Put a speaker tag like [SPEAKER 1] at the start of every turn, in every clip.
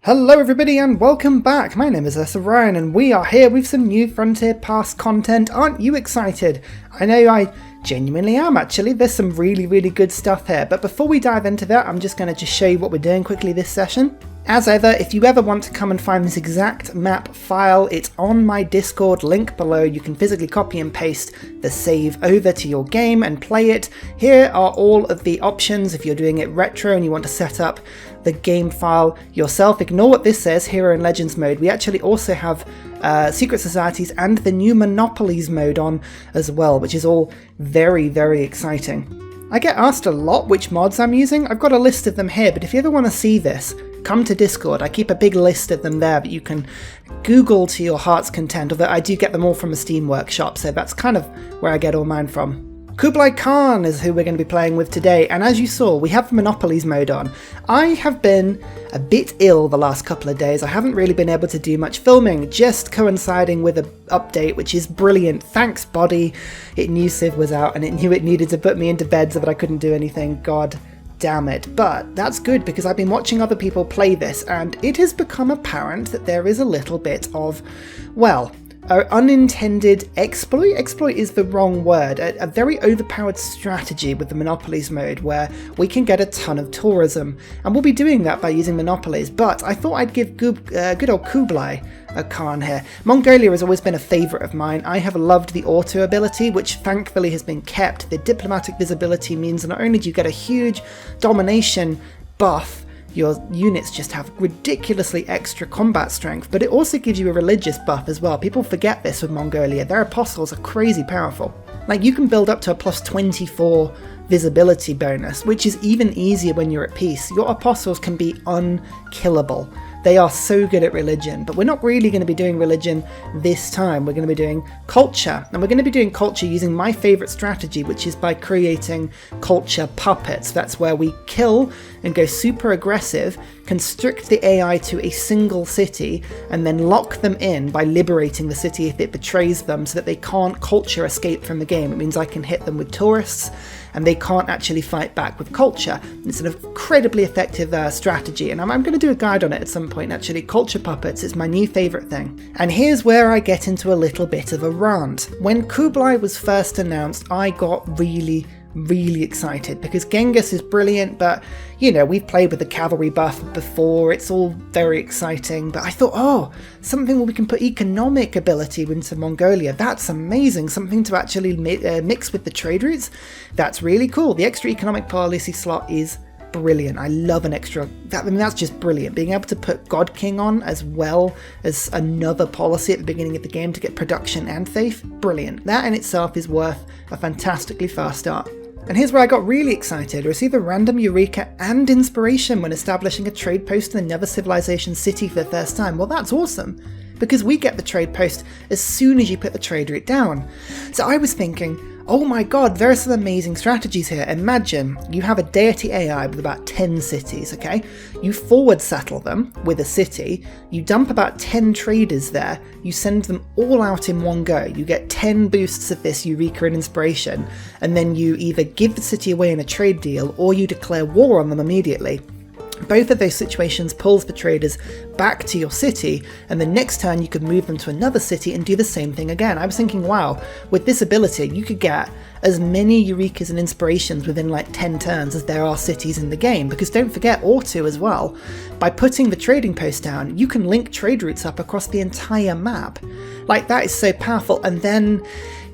[SPEAKER 1] Hello everybody and welcome back. My name is Ursa and we are here with some new Frontier Pass content. Aren't you excited? I know I genuinely am actually. There's some really good stuff here. But before we dive into that, I'm just going to show you what we're doing quickly this session. As ever, if you ever want to come and find this exact map file, it's on my Discord link below. You can physically copy and paste the save over to your game and play it. Here are all of the options if you're doing it retro and you want to set up the game file yourself. Ignore what this says, Hero and Legends mode. We actually also have Secret Societies and the new Monopolies mode on as well, which is all very exciting. I get asked a lot which mods I'm using. I've got a list of them here, but if you ever want to see this, come to Discord. I keep a big list of them there, but you can Google to your heart's content, although I do get them all from a Steam workshop, so that's kind of where I get all mine from. Kublai Kahn is who we're going to be playing with today, and as you saw, we have the Monopolies mode on. I have been a bit ill the last couple of days. I haven't really been able to do much filming, just coinciding with an update, which is brilliant. Thanks, body. It knew Civ was out, and it knew it needed to put me into bed so that I couldn't do anything. God damn it. But that's good because I've been watching other people play this, and it has become apparent that there is a little bit of, well, an unintended exploit. Exploit is the wrong word. A very overpowered strategy with the Monopolies mode where we can get a ton of tourism, and we'll be doing that by using Monopolies. But I thought I'd give good old Kublai Kahn here. Mongolia has always been a favourite of mine. I have loved the auto ability, which thankfully has been kept. The diplomatic visibility means not only do you get a huge domination buff, your units just have ridiculously extra combat strength, but it also gives you a religious buff as well. People forget this with Mongolia. Their apostles are crazy powerful. Like, you can build up to a plus 24 visibility bonus, which is even easier when you're at peace. Your apostles can be unkillable. They are so good at religion, but we're not really going to be doing religion this time. We're going to be doing culture, and we're going to be doing culture using my favourite strategy, which is by creating culture puppets. That's where we kill and go super aggressive, constrict the AI to a single city, and then lock them in by liberating the city if it betrays them so that they can't culture escape from the game. It means I can hit them with tourists, and they can't actually fight back with culture. It's an incredibly effective strategy, and I'm going to do a guide on it at some point actually. Culture puppets is my new favourite thing. And here's where I get into a little bit of a rant. When Kublai was first announced, I got really excited because Genghis is brilliant, but you know, we've played with the cavalry buff before, it's all very exciting, but I thought, oh, something where we can put economic ability into Mongolia, that's amazing. Something to actually mix with the trade routes, that's really cool. The extra economic policy slot is brilliant. I love an extra, that's just brilliant. Being able to put God King on as well as another policy at the beginning of the game to get production and faith, brilliant. That in itself is worth a fantastically fast start. And here's where I got really excited. Receive a random Eureka and inspiration when establishing a trade post in another civilization city for the first time. Well, that's awesome, because we get the trade post as soon as you put the trade route down. So I was thinking, oh my god, there are some amazing strategies here. Imagine you have a deity AI with about 10 cities, okay? You forward settle them with a city, you dump about 10 traders there, you send them all out in one go, you get 10 boosts of this Eureka and inspiration, and then you either give the city away in a trade deal or you declare war on them immediately. Both of those situations pulls the traders back to your city, and the next turn you could move them to another city and do the same thing again. I was thinking, wow, with this ability you could get as many Eurekas and inspirations within like 10 turns as there are cities in the game, because don't forget auto as well. By putting the trading post down, you can link trade routes up across the entire map. Like, that is so powerful. And then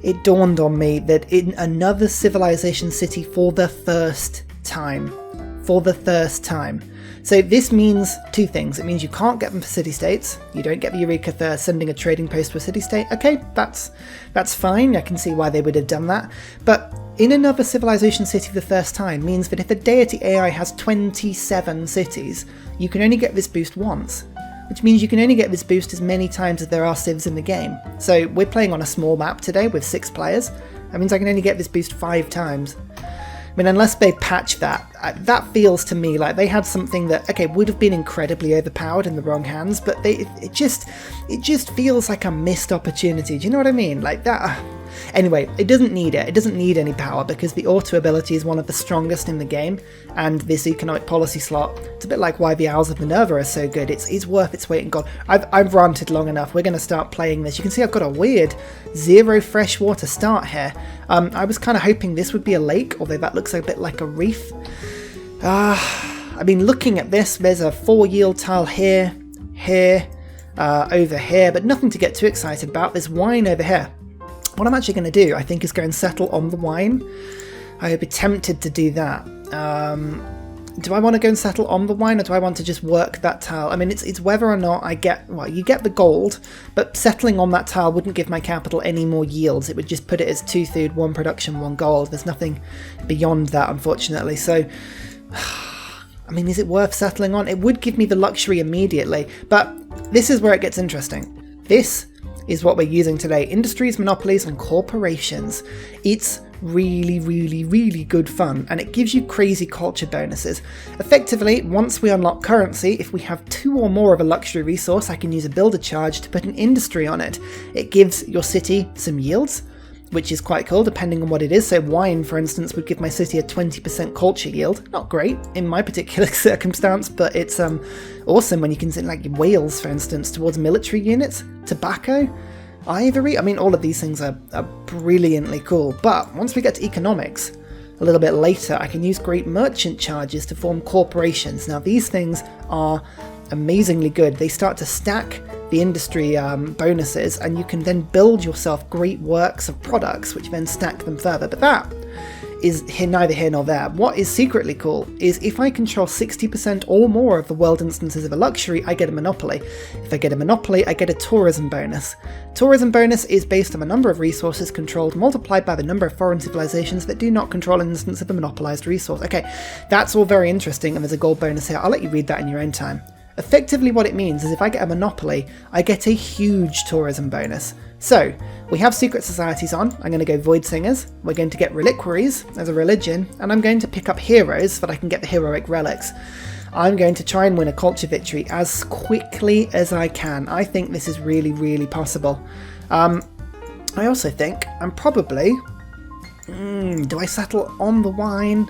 [SPEAKER 1] it dawned on me that in another civilization city for the first time. So this means two things. It means you can't get them for city-states. You don't get the Eureka for sending a trading post to a city-state. Okay, that's fine. I can see why they would have done that. But in another civilization city for the first time means that if a deity AI has 27 cities, you can only get this boost once, which means you can only get this boost as many times as there are civs in the game. So we're playing on a small map today with 6 players. That means I can only get this boost 5 times. I mean, unless they patch that, that feels to me like they had something that, okay, would have been incredibly overpowered in the wrong hands, but it just feels like a missed opportunity. Do you know what I mean? Like that, Anyway, it doesn't need it. It doesn't need any power because the auto ability is one of the strongest in the game, and this economic policy slot, it's a bit like why the Owls of Minerva are so good. It's worth its weight in gold. I've ranted long enough. We're going to start playing this. You can see I've got a weird 0 freshwater start here. I was kind of hoping this would be a lake, although that looks a bit like a reef. I mean, looking at this, there's a 4 yield tile here, over here, but nothing to get too excited about. There's wine over here. What I'm actually going to do, I think, is go and settle on the wine. I would be tempted to do that. Do I want to go and settle on the wine, or do I want to just work that tile? I mean, it's whether or not I get, well, you get the gold, but settling on that tile wouldn't give my capital any more yields. It would just put it as 2 food, 1 production, 1 gold. There's nothing beyond that, unfortunately. So, I mean, is it worth settling on? It would give me the luxury immediately, but this is where it gets interesting. This is what we're using today. Industries, monopolies, and corporations. It's really, really, really good fun, and it gives you crazy culture bonuses. Effectively, once we unlock currency, if we have 2 or more of a luxury resource, I can use a builder charge to put an industry on it. It gives your city some yields, which is quite cool depending on what it is. So wine, for instance, would give my city a 20% culture yield. Not great in my particular circumstance, but it's awesome when you can send like whales, for instance, towards military units. Tobacco, ivory, I mean, all of these things are brilliantly cool. But once we get to economics, a little bit later, I can use great merchant charges to form corporations. Now, these things are amazingly good. They start to stack the industry bonuses, and you can then build yourself great works of products, which then stack them further. But that is neither here nor there. What is secretly cool is if I control 60% or more of the world instances of a luxury, I get a monopoly. If I get a monopoly, I get a tourism bonus. Tourism bonus is based on the number of resources controlled multiplied by the number of foreign civilizations that do not control an instance of a monopolized resource. Okay, that's all very interesting, and there's a gold bonus here. I'll let you read that in your own time. Effectively what it means is if I get a monopoly, I get a huge tourism bonus. So, we have secret societies on. I'm going to go void singers, we're going to get reliquaries as a religion, and I'm going to pick up heroes so that I can get the heroic relics. I'm going to try and win a culture victory as quickly as I can. I think this is really, really possible. I also think I'm probably... do I settle on the wine?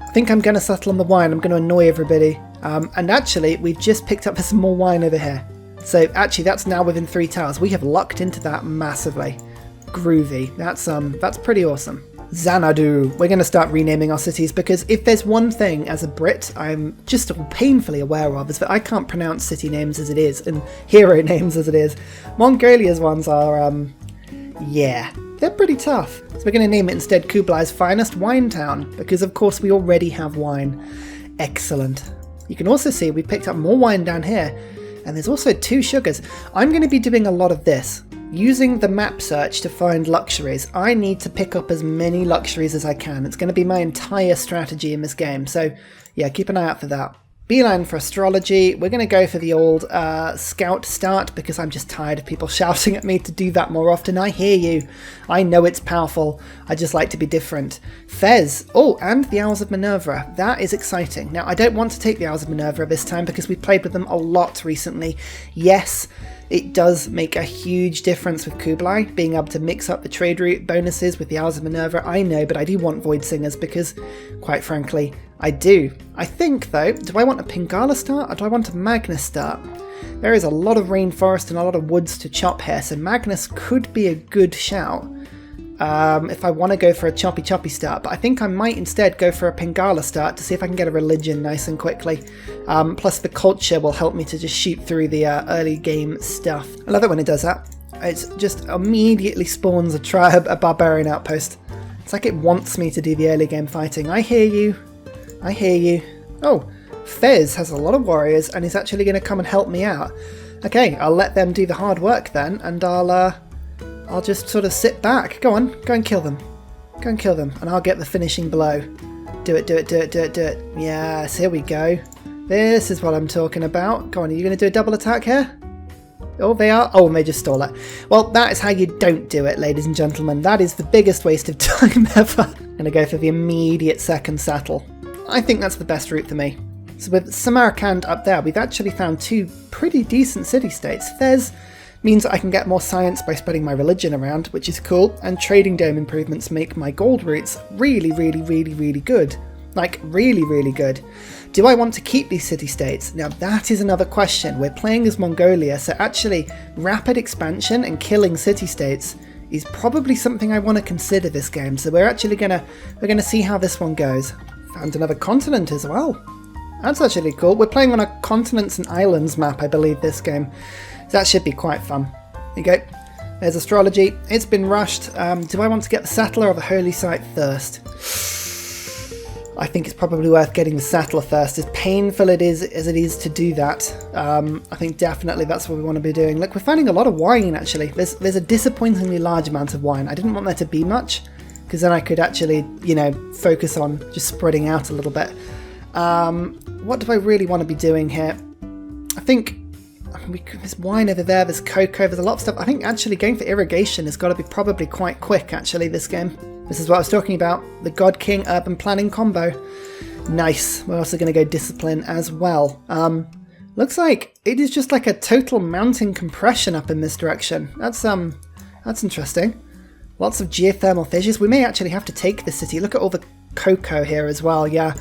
[SPEAKER 1] I think I'm going to settle on the wine. I'm going to annoy everybody. And actually, we've just picked up some more wine over here. So actually, that's now within 3 towers. We have lucked into that massively. Groovy. That's pretty awesome. Xanadu. We're going to start renaming our cities, because if there's one thing as a Brit I'm just painfully aware of, is that I can't pronounce city names as it is, and hero names as it is. Mongolia's ones are, yeah, they're pretty tough. So we're going to name it instead Kublai's Finest Wine Town, because of course we already have wine. Excellent. You can also see we picked up more wine down here, and there's also 2 sugars. I'm going to be doing a lot of this. Using the map search to find luxuries, I need to pick up as many luxuries as I can. It's going to be my entire strategy in this game, so yeah, keep an eye out for that. Beeline for astrology. We're going to go for the old scout start, because I'm just tired of people shouting at me to do that more often. I hear you. I know it's powerful. I just like to be different. Fez. Oh, and the Owls of Minerva. That is exciting. Now, I don't want to take the Owls of Minerva this time because we've played with them a lot recently. Yes, it does make a huge difference with Kublai, being able to mix up the trade route bonuses with the Owls of Minerva. I know, but I do want Void Singers because, quite frankly, I do. I think, though, do I want a Pingala start or do I want a Magnus start? There is a lot of rainforest and a lot of woods to chop here, so Magnus could be a good shout if I want to go for a choppy start, but I think I might instead go for a Pingala start to see if I can get a religion nice and quickly. Plus the culture will help me to just shoot through the early game stuff. I love it when it does that. It just immediately spawns a barbarian outpost. It's like it wants me to do the early game fighting. I hear you. I hear you. Oh, Fez has a lot of warriors and is actually going to come and help me out. Okay, I'll let them do the hard work then, and I'll just sort of sit back. Go on, go and kill them. Go and kill them, and I'll get the finishing blow. Do it, do it, do it, do it, do it. Yes, here we go. This is what I'm talking about. Go on, are you going to do a double attack here? Oh, they are. Oh, and they just stole it. Well, that is how you don't do it, ladies and gentlemen. That is the biggest waste of time ever. I'm going to go for the immediate second settle. I think that's the best route for me. So with Samarkand up there, we've actually found 2 pretty decent city-states. Fez Means I can get more science by spreading my religion around, which is cool, and trading dome improvements make my gold routes really, really, really, really good. Like, really, really good. Do I want to keep these city-states? Now that is another question. We're playing as Mongolia, so actually rapid expansion and killing city-states is probably something I want to consider this game. So we're actually gonna see how this one goes. Found another continent as well. That's actually cool. We're playing on a continents and islands map, I believe, this game. So that should be quite fun. There you go. There's astrology. It's been rushed. Do I want to get the settler or the holy site first? I think it's probably worth getting the settler first, as painful it is as it is to do that. I think definitely that's what we want to be doing. Look, we're finding a lot of wine, actually. There's a disappointingly large amount of wine. I didn't want there to be much, because then I could actually, you know, focus on just spreading out a little bit. What do I really want to be doing here? I think there's wine over there, there's cocoa, there's a lot of stuff. I think actually going for irrigation has got to be probably quite quick, actually, this game. This is what I was talking about, the God King urban planning combo. Nice. We're also going to go discipline as well. Looks like it is just like a total mountain compression up in this direction. That's interesting. Lots of geothermal fissures. We may actually have to take the city. Look at all the cocoa here as well. Yeah,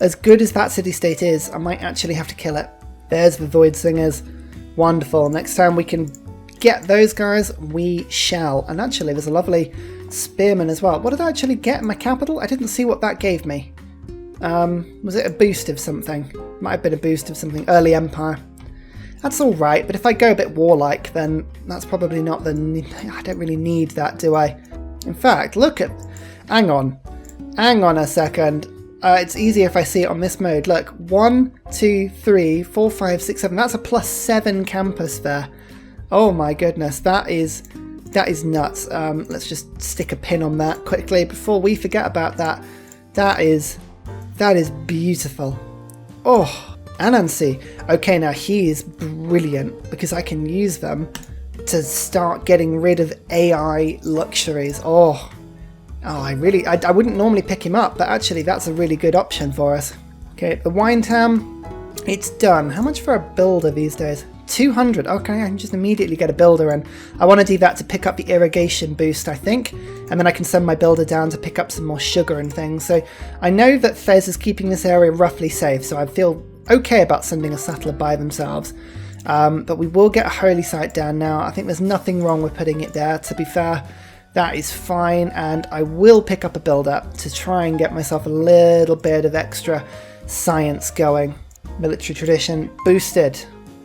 [SPEAKER 1] as good as that city-state is, I might actually have to kill it. There's the Void Singers. Wonderful. Next time we can get those guys, we shall. And actually, there's a lovely spearman as well. What did I actually get in my capital? I didn't see what that gave me. Was it a boost of something? Might have been a boost of something. Early Empire. That's all right, but if I go a bit warlike, then that's probably not the... I don't really need that, do I? In fact, look at... Hang on a second. It's easier if I see it on this mode. Look, 1, 2, 3, 4, 5, 6, 7. That's a +7 campus there. Oh my goodness, that is nuts. Let's just stick a pin on that quickly before we forget about that. That is beautiful. Oh, Anansi. Okay, now he is brilliant because I can use them to start getting rid of AI luxuries. Oh, I wouldn't normally pick him up, but actually that's a really good option for us. Okay, the wine town, it's done. How much for a builder these days? 200. Okay, I can just immediately get a builder in. I want to do that to pick up the irrigation boost, I think, and then I can send my builder down to pick up some more sugar and things. So I know that Fez is keeping this area roughly safe, so I feel okay about sending a settler by themselves. But we will get a holy site down now. I think there's nothing wrong with putting it there, to be fair. That is fine, and I will pick up a builder to try and get myself a little bit of extra science going. Military tradition boosted.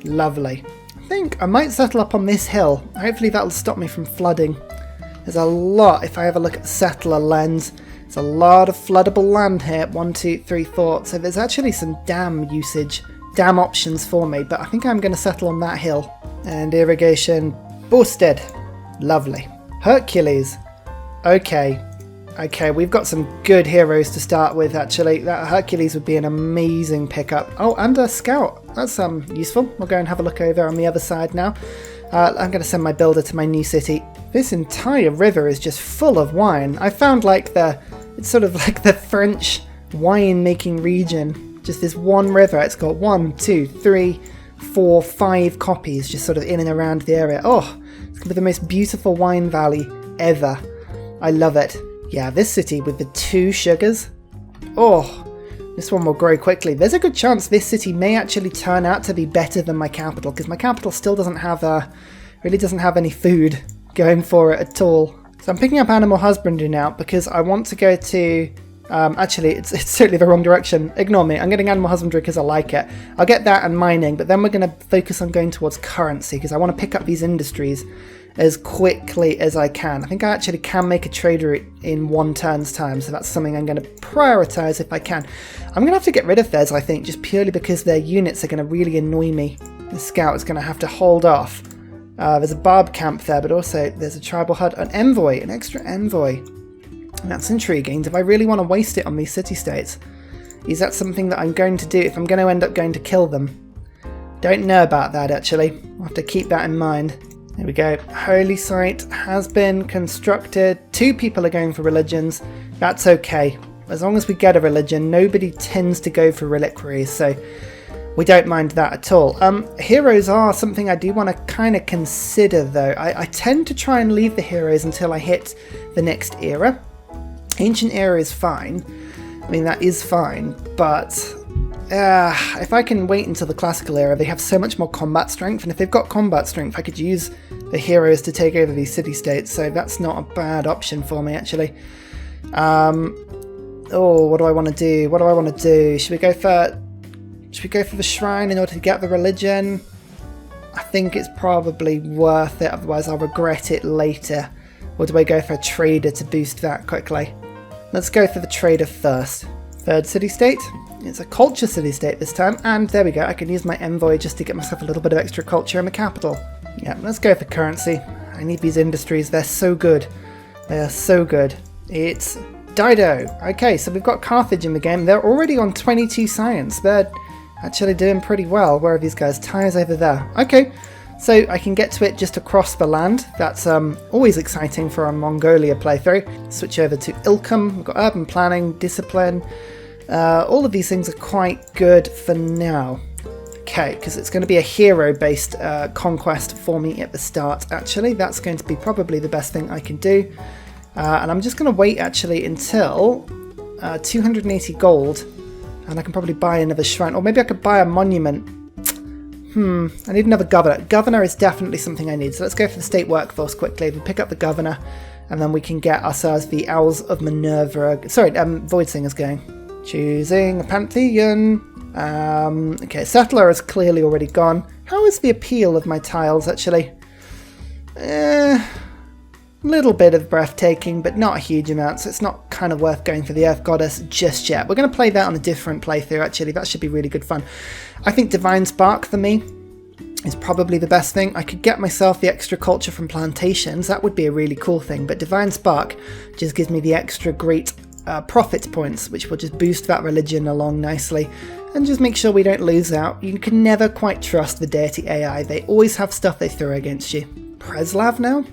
[SPEAKER 1] Lovely. I think I might settle up on this hill. Hopefully that'll stop me from flooding. There's a lot, if I have a look at the settler lens, there's a lot of floodable land here. 1, 2, 3, 4. So there's actually some dam usage, dam options for me, but I think I'm going to settle on that hill. And irrigation boosted. Lovely. Hercules. Okay, we've got some good heroes to start with, actually. That Hercules would be an amazing pickup. Oh, and a scout. That's useful. We'll go and have a look over on the other side now. I'm going to send my builder to my new city. This entire river is just full of wine. I found it's sort of like the French wine-making region. Just this one river. It's got 1, 2, 3, 4, 5 copies just sort of in and around the area. Oh, it's going to be the most beautiful wine valley ever. I love it. Yeah, this city with the 2 sugars. Oh, this one will grow quickly. There's a good chance this city may actually turn out to be better than my capital, because my capital still doesn't have really doesn't have any food going for it at all. So I'm picking up animal husbandry now because I want to go to... actually, it's totally the wrong direction. Ignore me. I'm getting animal husbandry because I like it. I'll get that and mining, but then we're going to focus on going towards currency because I want to pick up these industries as quickly as I can. I think I actually can make a trade route in 1 turn's time, so that's something I'm going to prioritise if I can. I'm going to have to get rid of theirs, I think, just purely because their units are going to really annoy me. The scout is going to have to hold off. There's a barb camp there, but also there's a tribal hut, an envoy, an extra envoy. That's intriguing. Do I really want to waste it on these city-states? Is that something that I'm going to do if I'm going to end up going to kill them? Don't know about that, actually. I'll have to keep that in mind. There we go. Holy site has been constructed. 2 people are going for religions. That's okay. As long as we get a religion, nobody tends to go for reliquaries, so We don't mind that at all. Heroes are something I do want to kind of consider, though. I tend to try and leave the heroes until I hit the next era. Ancient era is fine. I mean, that is fine, but if I can wait until the classical era, they have so much more combat strength, and if they've got combat strength, I could use the heroes to take over these city-states, so that's not a bad option for me, actually. Oh, what do I want to do? What do I want to do? Should we go for the shrine in order to get the religion? I think it's probably worth it, otherwise I'll regret it later. Or do I go for a trader to boost that quickly? Let's go for the trader first. Third city-state. It's a culture city-state this time, and there we go. I can use my envoy just to get myself a little bit of extra culture in the capital. Yeah, let's go for currency. I need these industries. They're so good. They are so good. It's Dido. Okay, so we've got Carthage in the game. They're already on 22 science. They're actually doing pretty well. Where are these guys? Tyres over there. Okay, so I can get to it just across the land. That's always exciting for our Mongolia playthrough. Switch over to Ilkham. We've got urban planning, discipline. All of these things are quite good for now. Okay, because it's going to be a hero-based conquest for me at the start, actually. That's going to be probably the best thing I can do. And I'm just going to wait, actually, until 280 gold, and I can probably buy another shrine. Or maybe I could buy a monument. I need another governor. Governor is definitely something I need, so let's go for the state workforce quickly. We pick up the governor, and then we can get ourselves the Owls of Minerva. Sorry, Void Singers going. Choosing a Pantheon. Okay, Settler is clearly already gone. How is the appeal of my tiles, actually? Little bit of breathtaking, but not a huge amount, so it's not kind of worth going for the Earth Goddess just yet. We're going to play that on a different playthrough, actually. That should be really good fun. I think Divine Spark, for me, is probably the best thing. I could get myself the extra culture from plantations. That would be a really cool thing, but Divine Spark just gives me the extra great profit points, which will just boost that religion along nicely and just make sure we don't lose out. You can never quite trust the Deity AI. They always have stuff they throw against you. Preslav now?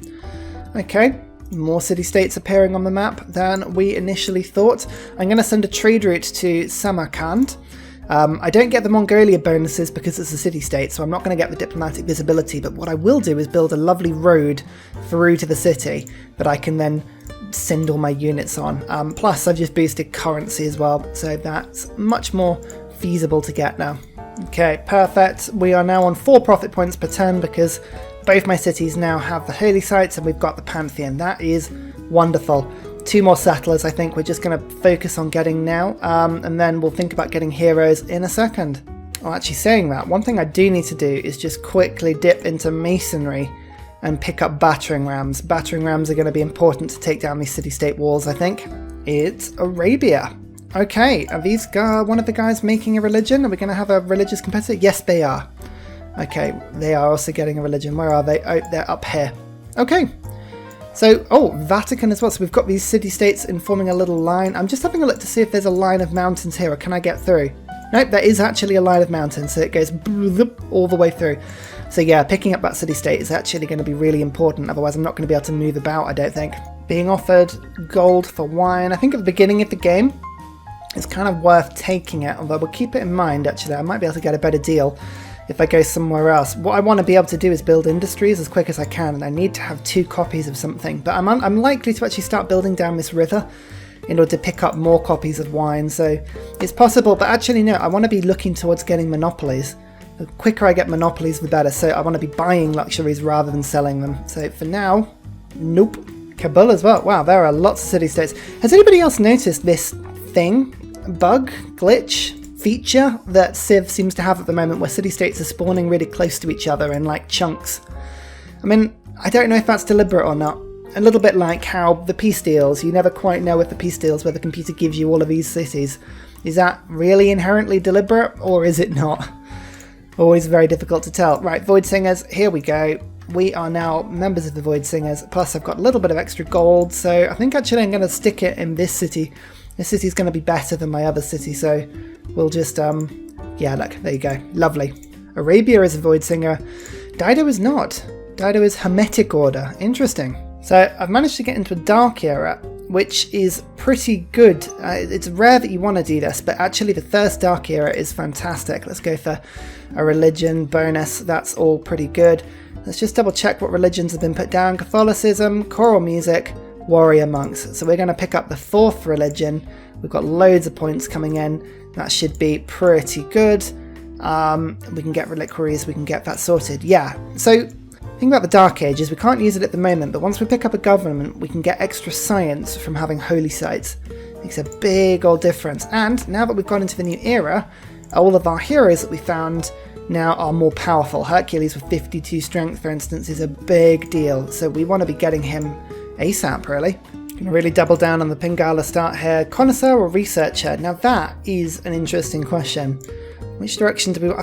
[SPEAKER 1] Okay, more city-states appearing on the map than we initially thought. I'm going to send a trade route to Samarkand. I don't get the Mongolia bonuses because it's a city-state, so I'm not going to get the diplomatic visibility, but what I will do is build a lovely road through to the city that I can then send all my units on. Plus, I've just boosted currency as well, so that's much more feasible to get now. Okay, perfect. We are now on 4 profit points per turn because both my cities now have the holy sites and we've got the Pantheon. That is wonderful. 2 more settlers I think we're just going to focus on getting now, and then we'll think about getting heroes in a second. Oh, actually saying that, one thing I do need to do is just quickly dip into masonry and pick up battering rams. Battering rams are going to be important to take down these city-state walls, I think. It's Arabia. Okay, are these one of the guys making a religion? Are we going to have a religious competitor? Yes, they are. Okay, they are also getting a religion. Where are they? Oh, they're up here. Okay. So, Vatican as well. So we've got these city-states forming a little line. I'm just having a look to see if there's a line of mountains here, or can I get through? Nope, there is actually a line of mountains, so it goes all the way through. So yeah, picking up that city-state is actually going to be really important, otherwise I'm not going to be able to move about, I don't think. Being offered gold for wine. I think at the beginning of the game, it's kind of worth taking it, although we'll keep it in mind, actually. I might be able to get a better deal if I go somewhere else. What I want to be able to do is build industries as quick as I can, and I need to have 2 copies of something. But I'm likely to actually start building down this river in order to pick up more copies of wine, so it's possible. But actually no, I want to be looking towards getting monopolies. The quicker I get monopolies, the better, so I want to be buying luxuries rather than selling them. So for now, nope. Kabul as well. Wow, there are lots of city-states. Has anybody else noticed this thing, bug, glitch, feature that Civ seems to have at the moment, where city-states are spawning really close to each other in like chunks? I mean, I don't know if that's deliberate or not. A little bit like how the peace deals, you never quite know with the peace deals where the computer gives you all of these cities. Is that really inherently deliberate, or is it not? Always very difficult to tell. Right, Void Singers, here we go. We are now members of the Void Singers, plus I've got a little bit of extra gold, so I think actually I'm going to stick it in this city. This city's going to be better than my other city, so we'll just, yeah, look, there you go. Lovely. Arabia is a Void Singer. Dido is not. Dido is Hermetic Order. Interesting. So I've managed to get into a dark era, which is pretty good. It's rare that you want to do this, but actually the First Dark Era is fantastic. Let's go for a religion bonus. That's all pretty good. Let's just double check what religions have been put down. Catholicism, choral music, warrior monks. So we're going to pick up the 4th religion. We've got loads of points coming in. That should be pretty good. We can get reliquaries, we can get that sorted. Yeah, so the thing about the Dark Ages, we can't use it at the moment, but once we pick up a government, we can get extra science from having holy sites. Makes a big old difference. And now that we've gone into the new era, all of our heroes that we found now are more powerful. Hercules with 52 strength, for instance, is a big deal. So we want to be getting him ASAP, really. Gonna really double down on the Pingala start here. Connoisseur or researcher? Now that is an interesting question. Which direction do we... I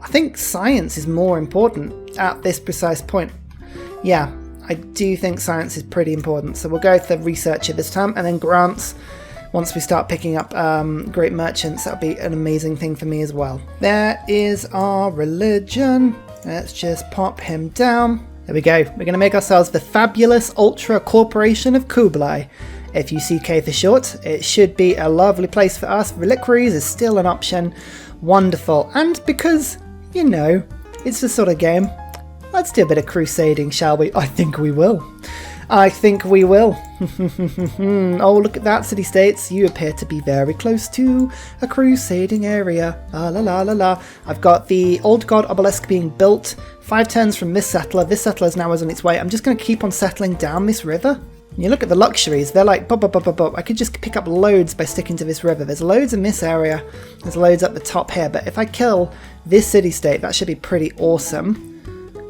[SPEAKER 1] think science is more important at this precise point. Yeah, I do think science is pretty important. So we'll go with the researcher this time, and then grants. Once we start picking up great merchants, that'll be an amazing thing for me as well. There is our religion. Let's just pop him down. There we go. We're going to make ourselves the Fabulous Ultra Corporation of Kublai. FUCK for short. It should be a lovely place for us. Reliquaries is still an option. Wonderful. And because, you know, it's the sort of game, let's do a bit of crusading, shall we? I think we will. I think we will. Oh, look at that, city-states. You appear to be very close to a crusading area. La la la la la. I've got the Old God Obelisk being built. 5 turns from this settler. This settler now is on its way. I'm just going to keep on settling down this river. You look at the luxuries, they're like, bop, bop, bop, bop, bop. I could just pick up loads by sticking to this river. There's loads in this area. There's loads up the top here. But if I kill this city-state, that should be pretty awesome.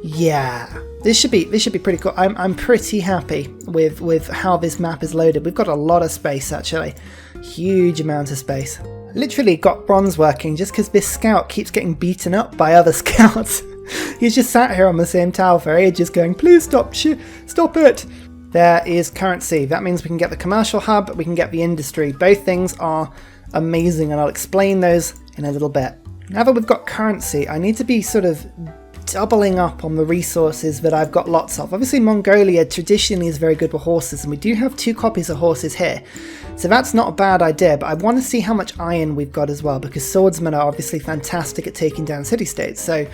[SPEAKER 1] Yeah, this should be pretty cool. I'm pretty happy with how this map is loaded. We've got a lot of space, actually. Huge amount of space. Literally got bronze working just because this scout keeps getting beaten up by other scouts. He's just sat here on the same tower for ages going, please stop it. There is currency. That means we can get the commercial hub, we can get the industry. Both things are amazing, and I'll explain those in a little bit. Now that we've got currency, I need to be sort of doubling up on the resources that I've got lots of. Obviously Mongolia traditionally is very good with horses, and we do have 2 copies of horses here. So that's not a bad idea, but I want to see how much iron we've got as well, because swordsmen are obviously fantastic at taking down city-states. So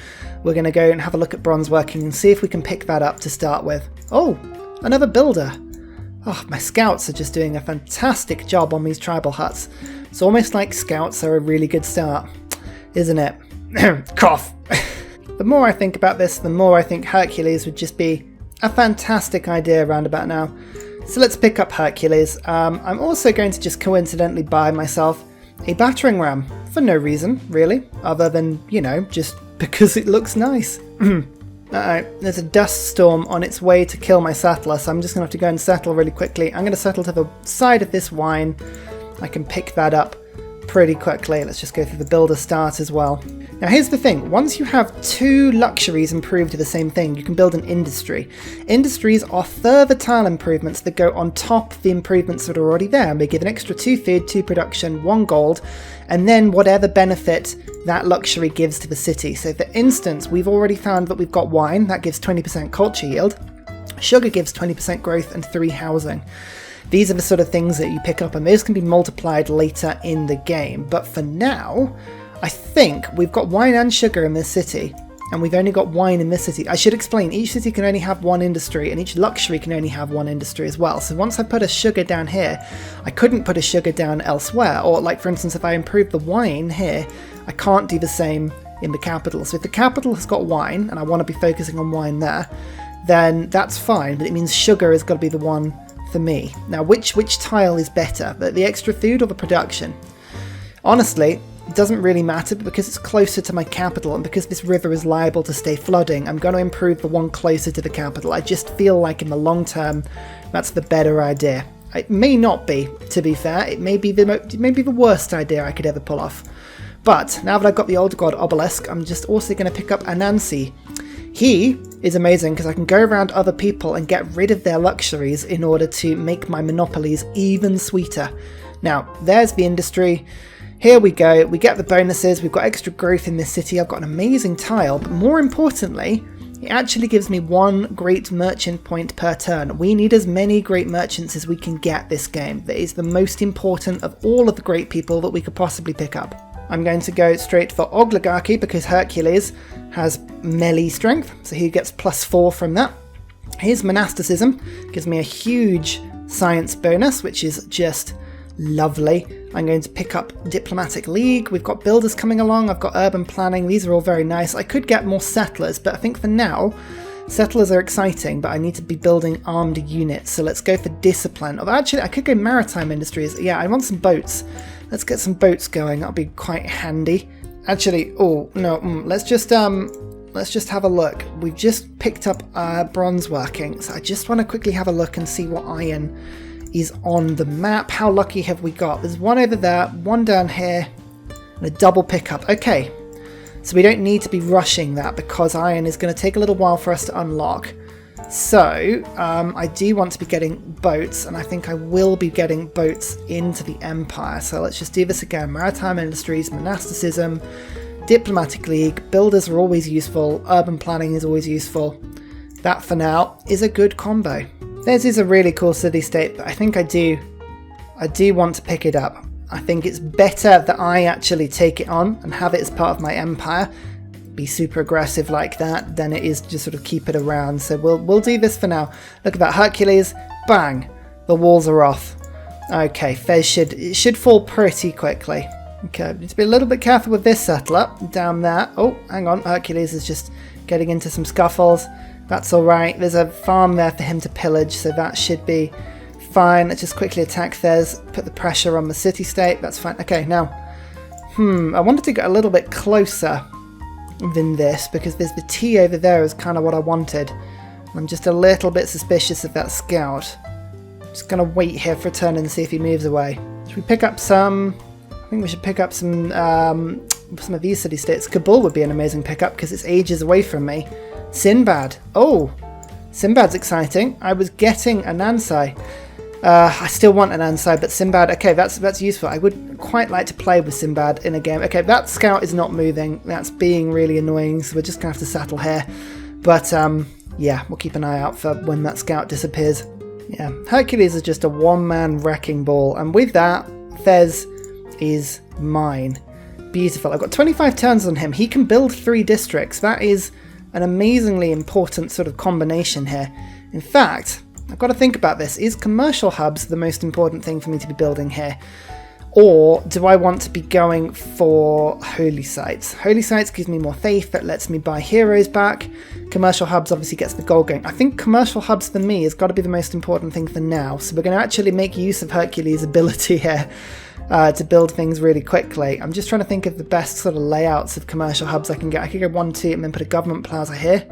[SPEAKER 1] we're going to go and have a look at bronze working and see if we can pick that up to start with. Oh, another builder. Oh, my scouts are just doing a fantastic job on these tribal huts. It's almost like scouts are a really good start, isn't it? Cough. The more I think about this, the more I think Hercules would just be a fantastic idea around about now. So let's pick up Hercules. I'm also going to just coincidentally buy myself a battering ram for no reason, really, other than, you know, just because it looks nice. There's a dust storm on its way to kill my settler, so I'm just going to have to go and settle really quickly. I'm going to settle to the side of this wine. I can pick that up pretty quickly. Let's just go through the builder start as well. Now here's the thing, once you have 2 luxuries improved to the same thing, you can build an industry. Industries are further tile improvements that go on top of the improvements that are already there, and they give an extra 2 food, 2 production, 1 gold, and then whatever benefit that luxury gives to the city. So for instance, we've already found that we've got wine, that gives 20% culture yield, sugar gives 20% growth, and 3 housing. These are the sort of things that you pick up, and those can be multiplied later in the game. But for now, I think we've got wine and sugar in this city, and we've only got wine in this city. I should explain, each city can only have 1 industry, and each luxury can only have 1 industry as well. So once I put a sugar down here, I couldn't put a sugar down elsewhere. Or like, for instance, if I improve the wine here, I can't do the same in the capital. So if the capital has got wine, and I want to be focusing on wine there, then that's fine, but it means sugar has got to be the one for me. Now, which tile is better, the extra food or the production? Honestly, it doesn't really matter, but because it's closer to my capital and because this river is liable to stay flooding, I'm going to improve the one closer to the capital. I just feel like in the long term, that's the better idea. It may not be, to be fair. It may be the worst idea I could ever pull off. But now that I've got the Old God Obelisk, I'm just also going to pick up Anansi. He is amazing because I can go around other people and get rid of their luxuries in order to make my monopolies even sweeter. Now, there's the industry. Here we go, we get the bonuses, we've got extra growth in this city, I've got an amazing tile, but more importantly, it actually gives me 1 great merchant point per turn. We need as many great merchants as we can get this game. That is the most important of all of the great people that we could possibly pick up. I'm going to go straight for oligarchy because Hercules has melee strength, so he gets +4 from that. Here's monasticism, gives me a huge science bonus, which is just lovely. I'm going to pick up Diplomatic League. We've got builders coming along. I've got urban planning. These are all very nice. I could get more settlers, but I think for now, settlers are exciting, but I need to be building armed units. So let's go for discipline. Although actually, I could go maritime industries. Yeah, I want some boats. Let's get some boats going. That'll be quite handy. Actually, oh no, let's just have a look. We've just picked up bronze working, so I just want to quickly have a look and see what iron is on the map. How lucky have we got? There's one over there, one down here, and a double pickup. Okay, so we don't need to be rushing that because iron is going to take a little while for us to unlock. So I do want to be getting boats, and I think I will be getting boats into the Empire. So let's just do this again. Maritime industries, monasticism, Diplomatic League, builders are always useful, urban planning is always useful. That for now is a good combo. Theirs is a really cool city-state, but I think I do want to pick it up. I think it's better that I actually take it on and have it as part of my empire, be super aggressive like that, than it is to just sort of keep it around. So we'll do this for now. Look at that, Hercules, bang, the walls are off. Okay, Fez should fall pretty quickly. Okay, need to be a little bit careful with this settler down there. Oh, hang on, Hercules is just getting into some scuffles. That's alright, there's a farm there for him to pillage, so that should be fine. Let's just quickly attack Fez, put the pressure on the city-state, that's fine. Okay, now, I wanted to get a little bit closer than this, because there's the T over there is kind of what I wanted. I'm just a little bit suspicious of that scout. Just going to wait here for a turn and see if he moves away. Should we pick up some... I think we should pick up some of these city-states. Kabul would be an amazing pickup because it's ages away from me. Sinbad. Oh, Sinbad's exciting. I was getting a Nansai. I still want an Nansai, but Sinbad, okay, that's useful. I would quite like to play with Sinbad in a game. Okay, that scout is not moving. That's being really annoying, so we're just going to have to settle here. But, yeah, we'll keep an eye out for when that scout disappears. Yeah, Hercules is just a one-man wrecking ball, and with that, Fez is mine. Beautiful. I've got 25 turns on him. He can build 3 districts. That is an amazingly important sort of combination here. In fact, I've got to think about this. Is commercial hubs the most important thing for me to be building here? Or do I want to be going for holy sites? Holy sites gives me more faith, that lets me buy heroes back. Commercial hubs obviously gets the gold going. I think commercial hubs for me has got to be the most important thing for now. So we're going to actually make use of Hercules' ability here to build things really quickly. I'm just trying to think of the best sort of layouts of commercial hubs I can get. I could go 1, 2 and then put a government plaza here.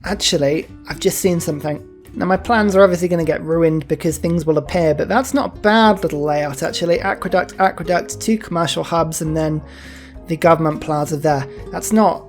[SPEAKER 1] Actually, I've just seen something. Now my plans are obviously going to get ruined because things will appear, but that's not a bad little layout actually. Aqueduct, 2 commercial hubs, and then the government plaza there. That's not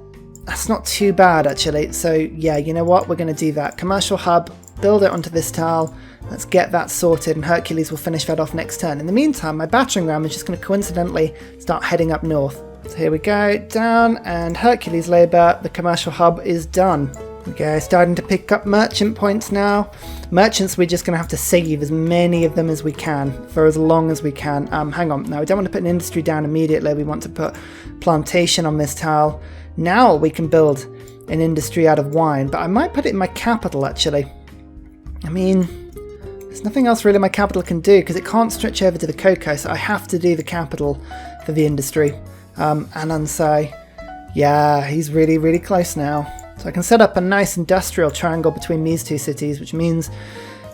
[SPEAKER 1] too bad actually. So yeah, you know what? We're going to do that. Commercial hub, build it onto this tile. Let's get that sorted, and Hercules will finish that off next turn. In the meantime, my battering ram is just going to coincidentally start heading up north. So here we go, down, and Hercules labour, the commercial hub is done. Okay, starting to pick up merchant points now. Merchants, we're just going to have to save as many of them as we can for as long as we can. Hang on, no, we don't want to put an industry down immediately. We want to put plantation on this tile. Now we can build an industry out of wine, but I might put it in my capital actually. I mean, there's nothing else really my capital can do because it can't stretch over to the cocoa, so I have to do the capital for the industry. Anansai, yeah, he's really, really close now. So I can set up a nice industrial triangle between these 2 cities, which means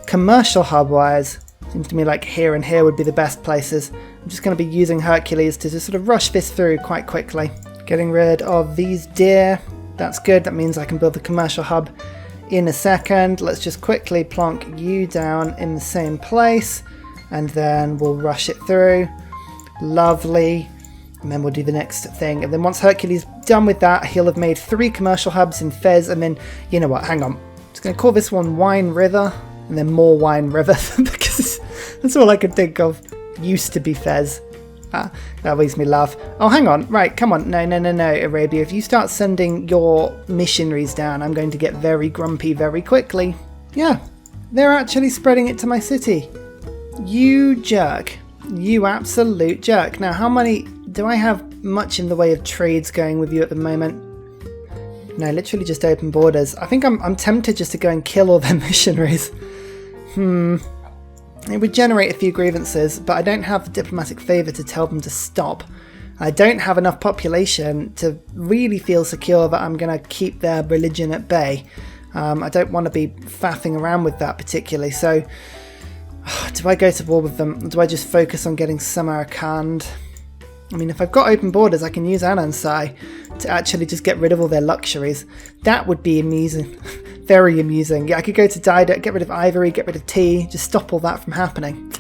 [SPEAKER 1] commercial hub-wise, seems to me like here and here would be the best places. I'm just going to be using Hercules to just sort of rush this through quite quickly. Getting rid of these deer, that's good, that means I can build the commercial hub in a second. Let's just quickly plonk you down in the same place, and then we'll rush it through. Lovely. And then we'll do the next thing. And then once Hercules done with that, he'll have made 3 commercial hubs in Fez. And then, you know what, hang on. I'm just going to call this one Wine River, and then more Wine River, because that's all I could think of. Used to be Fez. That makes me laugh. Oh, hang on. Right, come on. No, Arabia. If you start sending your missionaries down, I'm going to get very grumpy very quickly. Yeah, they're actually spreading it to my city. You jerk. You absolute jerk. Now, how many... Do I have much in the way of trades going with you at the moment? No, literally just open borders. I think I'm tempted just to go and kill all their missionaries. It would generate a few grievances, but I don't have the diplomatic favour to tell them to stop. I don't have enough population to really feel secure that I'm going to keep their religion at bay. I don't want to be faffing around with that particularly, so... do I go to war with them? Or do I just focus on getting Samarkand? I mean, if I've got open borders, I can use Anansai to actually just get rid of all their luxuries. That would be amusing. Very amusing. Yeah, I could go to Dida, get rid of ivory, get rid of tea, just stop all that from happening.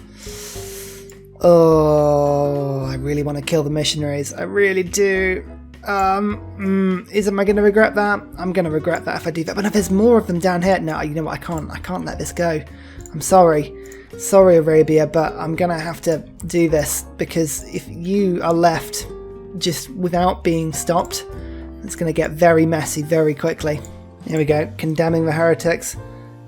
[SPEAKER 1] Oh, I really want to kill the missionaries. I really do. Am I going to regret that? I'm going to regret that if I do that. But if there's more of them down here, no, you know what? I can't let this go. I'm sorry. Sorry, Arabia, but I'm going to have to do this because if you are left just without being stopped, it's going to get very messy very quickly. Here we go. Condemning the heretics.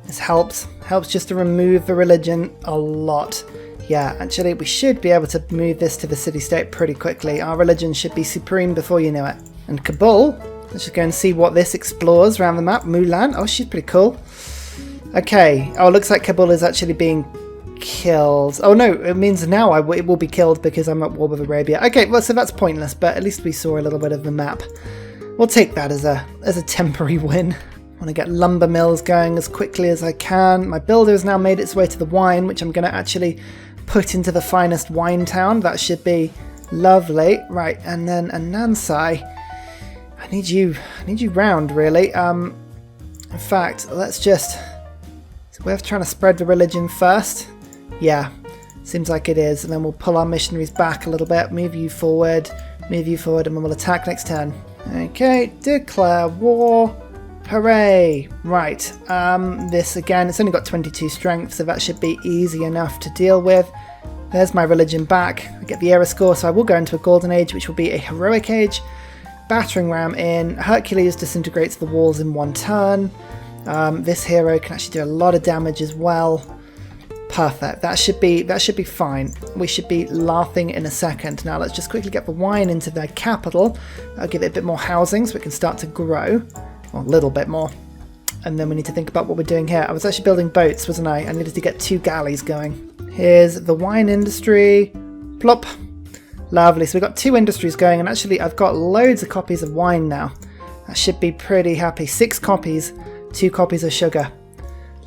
[SPEAKER 1] This helps. Helps just to remove the religion a lot. Yeah, actually, we should be able to move this to the city-state pretty quickly. Our religion should be supreme before you know it. And Kabul, let's just go and see what this explores around the map. Mulan, oh, she's pretty cool. Okay, oh, it looks like Kabul is actually being killed. Oh no, it means now it will be killed because I'm at war with Arabia. Okay, well, so that's pointless, but at least we saw a little bit of the map. We'll take that as a temporary win. I want to get lumber mills going as quickly as I can. My builder has now made its way to the wine, which I'm going to actually put into the finest wine town. That should be lovely. Right, and then Anansai. I need you round, really. In fact, let's just... So we're trying to spread the religion first. Yeah, seems like it is. And then we'll pull our missionaries back a little bit, move you forward, and then we'll attack next turn. Okay, declare war. Hooray! Right, this again, it's only got 22 strength, so that should be easy enough to deal with. There's my religion back. I get the era score, so I will go into a golden age, which will be a heroic age. Battering ram in. Hercules disintegrates the walls in one turn. This hero can actually do a lot of damage as well. Perfect. That should be fine. We should be laughing in a second. Now let's just quickly get the wine into their capital. I'll give it a bit more housing so it can start to grow. Well, a little bit more. And then we need to think about what we're doing here. I was actually building boats, wasn't I? I needed to get 2 galleys going. Here's the wine industry. Plop. Lovely. So we've got 2 industries going, and actually I've got loads of copies of wine now. I should be pretty happy. 6 copies, 2 copies of sugar.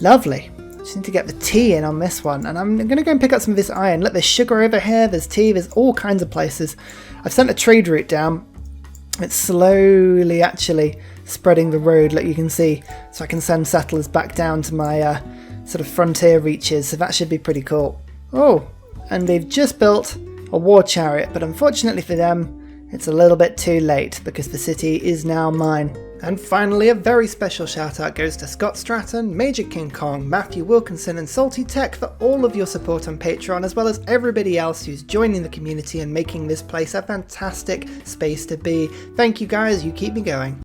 [SPEAKER 1] Lovely. Just need to get the tea in on this one, and I'm going to go and pick up some of this iron. Look, there's sugar over here, there's tea, there's all kinds of places. I've sent a trade route down. It's slowly actually spreading the road, like you can see, so I can send settlers back down to my sort of frontier reaches, so that should be pretty cool. Oh, and they've just built a war chariot, but unfortunately for them, it's a little bit too late because the city is now mine. And finally, a very special shout out goes to Scott Stratton, Major King Kong, Matthew Wilkinson and Salty Tech for all of your support on Patreon, as well as everybody else who's joining the community and making this place a fantastic space to be. Thank you guys, you keep me going.